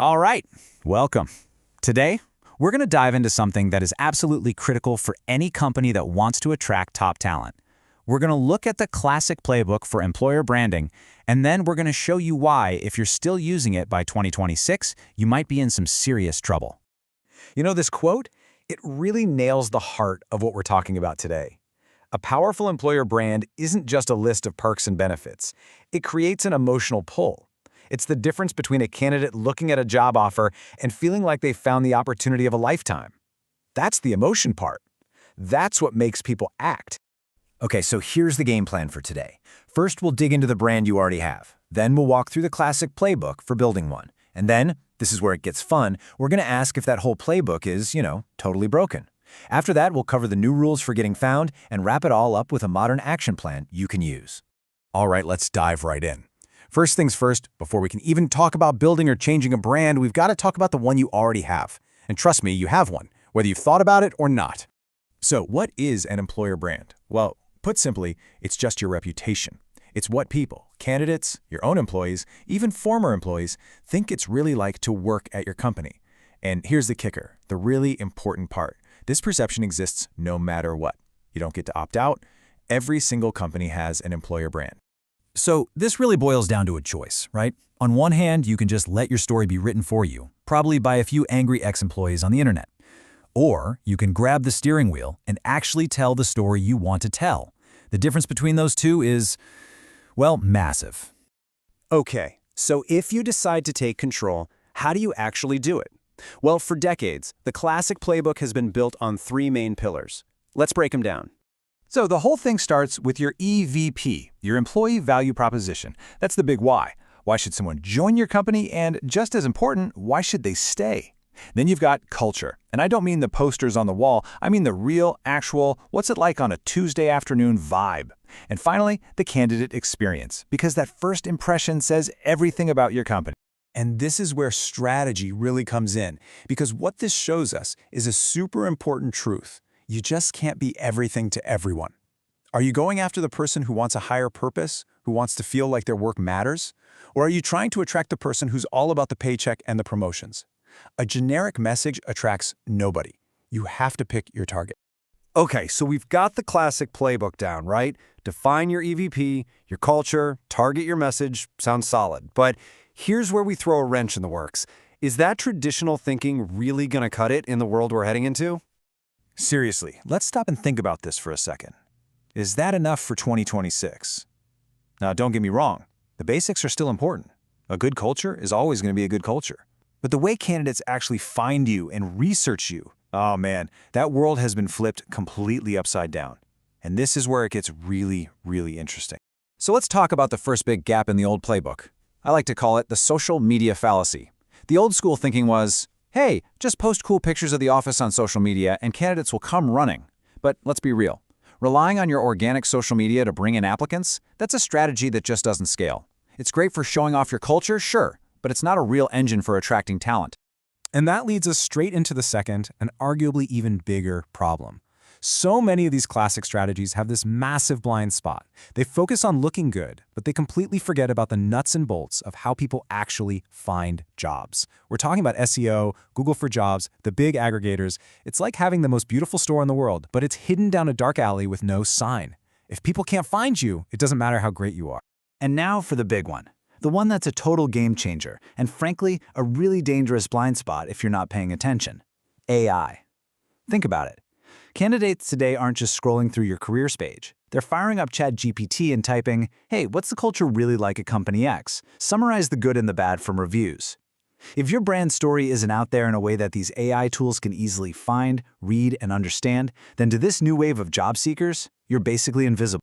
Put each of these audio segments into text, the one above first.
All right, welcome. Today, we're going to dive into something that is absolutely critical for any company that wants to attract top talent. We're going to look at the classic playbook for employer branding, and then we're going to show you why, if you're still using it by 2026, you might be in some serious trouble. You know, this quote, it really nails the heart of what we're talking about today. A powerful employer brand isn't just a list of perks and benefits. It creates an emotional pull. It's the difference between a candidate looking at a job offer and feeling like they found the opportunity of a lifetime. That's the emotion part. That's what makes people act. Okay, so here's the game plan for today. First, we'll dig into the brand you already have. Then we'll walk through the classic playbook for building one. And then, this is where it gets fun, we're going to ask if that whole playbook is, totally broken. After that, we'll cover the new rules for getting found and wrap it all up with a modern action plan you can use. All right, let's dive right in. First things first, before we can even talk about building or changing a brand, we've got to talk about the one you already have. And trust me, you have one, whether you've thought about it or not. So what is an employer brand? Well, put simply, it's just your reputation. It's what people, candidates, your own employees, even former employees, think it's really like to work at your company. And here's the kicker, the really important part. This perception exists no matter what. You don't get to opt out. Every single company has an employer brand. So this really boils down to a choice, right? On one hand, you can just let your story be written for you, probably by a few angry ex-employees on the internet. Or you can grab the steering wheel and actually tell the story you want to tell. The difference between those two is, well, massive. Okay, so if you decide to take control, how do you actually do it? Well, for decades, the classic playbook has been built on three main pillars. Let's break them down. So the whole thing starts with your EVP, your employee value proposition. That's the big why. Why should someone join your company? And just as important, why should they stay? Then you've got culture. And I don't mean the posters on the wall. I mean the real, actual, what's it like on a Tuesday afternoon vibe. And finally, the candidate experience, because that first impression says everything about your company. And this is where strategy really comes in, because what this shows us is a super important truth. You just can't be everything to everyone. Are you going after the person who wants a higher purpose, who wants to feel like their work matters? Or are you trying to attract the person who's all about the paycheck and the promotions? A generic message attracts nobody. You have to pick your target. Okay, so we've got the classic playbook down, right? Define your EVP, your culture, target your message, sounds solid. But here's where we throw a wrench in the works. Is that traditional thinking really going to cut it in the world we're heading into? Seriously, let's stop and think about this for a second. Is that enough for 2026? Now, don't get me wrong. The basics are still important. A good culture is always going to be a good culture. But the way candidates actually find you and research you, oh man, that world has been flipped completely upside down. And this is where it gets really, really interesting. So let's talk about the first big gap in the old playbook. I like to call it the social media fallacy. The old school thinking was, hey, just post cool pictures of the office on social media and candidates will come running. But let's be real. Relying on your organic social media to bring in applicants, that's a strategy that just doesn't scale. It's great for showing off your culture, sure, but it's not a real engine for attracting talent. And that leads us straight into the second and arguably even bigger problem. So many of these classic strategies have this massive blind spot. They focus on looking good, but they completely forget about the nuts and bolts of how people actually find jobs. We're talking about SEO, Google for Jobs, the big aggregators. It's like having the most beautiful store in the world, but it's hidden down a dark alley with no sign. If people can't find you, it doesn't matter how great you are. And now for the big one. The one that's a total game changer, and frankly, a really dangerous blind spot if you're not paying attention. AI. Think about it. Candidates today aren't just scrolling through your careers page. They're firing up ChatGPT and typing, hey, what's the culture really like at Company X? Summarize the good and the bad from reviews. If your brand story isn't out there in a way that these AI tools can easily find, read, and understand, then to this new wave of job seekers, you're basically invisible.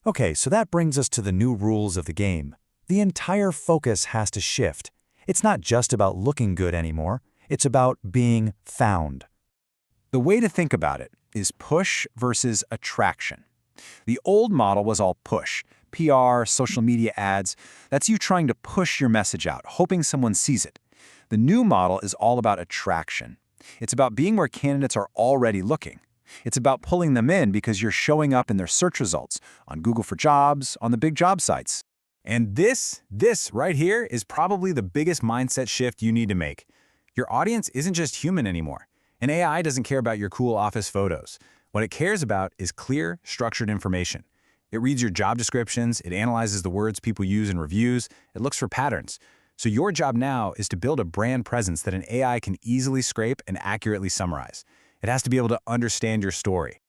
Okay, so that brings us to the new rules of the game. The entire focus has to shift. It's not just about looking good anymore. It's about being found. The way to think about it is push versus attraction. The old model was all push. PR, social media ads. That's you trying to push your message out, hoping someone sees it. The new model is all about attraction. It's about being where candidates are already looking. It's about pulling them in because you're showing up in their search results, on Google for Jobs, on the big job sites. And this right here is probably the biggest mindset shift you need to make. Your audience isn't just human anymore. An AI doesn't care about your cool office photos. What it cares about is clear, structured information. It reads your job descriptions, it analyzes the words people use in reviews, it looks for patterns. So your job now is to build a brand presence that an AI can easily scrape and accurately summarize. It has to be able to understand your story.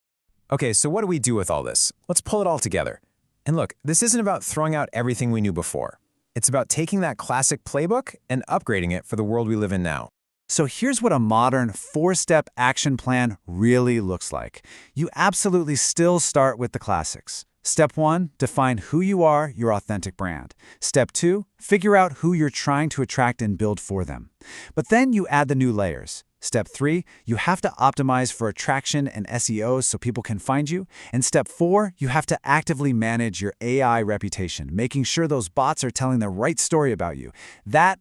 Okay, so what do we do with all this? Let's pull it all together. And look, this isn't about throwing out everything we knew before. It's about taking that classic playbook and upgrading it for the world we live in now. So here's what a modern 4-step action plan really looks like. You absolutely still start with the classics. Step 1, define who you are, your authentic brand. Step 2, figure out who you're trying to attract and build for them. But then you add the new layers. Step 3, you have to optimize for attraction and SEO so people can find you. And step 4, you have to actively manage your AI reputation, making sure those bots are telling the right story about you. That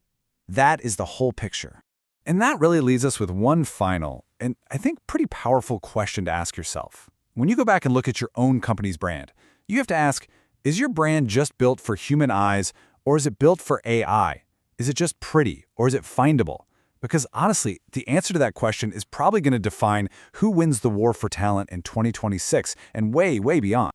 is the whole picture. And that really leaves us with one final, and I think pretty powerful question to ask yourself. When you go back and look at your own company's brand, you have to ask, is your brand just built for human eyes, or is it built for AI? Is it just pretty, or is it findable? Because honestly, the answer to that question is probably going to define who wins the war for talent in 2026 and way, way beyond.